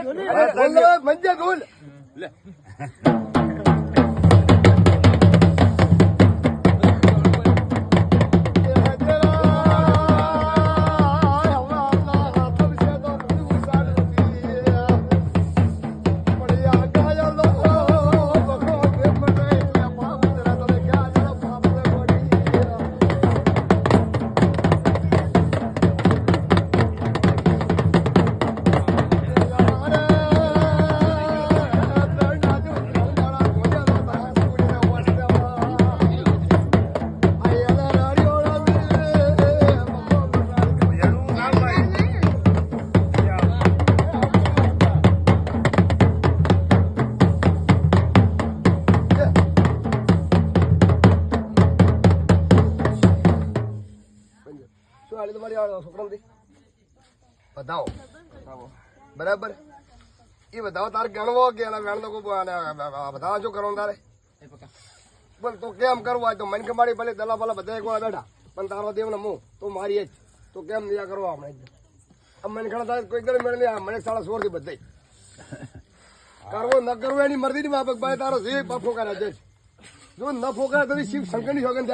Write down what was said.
મંજે ધૂલ લે બતાવો બરાબર એ બતાવો તારે ગણવો કે બતાવો શું કરવાનું તારે બોલ તો કેમ કરવું હોય તો મન કમાડી ભલે દલા ભલા બધા એક વાર બેઠા પણ તારો દેવ ને હું તો મારી જ તો કેમ નિયા કરવા આપણે મને ઘણા થાય કોઈ ગણ મેળ નહીં મને 16.5 થી બધા કરવો ન કરવો એની મરજી ની બાબત ભાઈ તારો જે ફોકારા છે જો ન ફોકારા તો શિવ શંકર ની સોગન થાય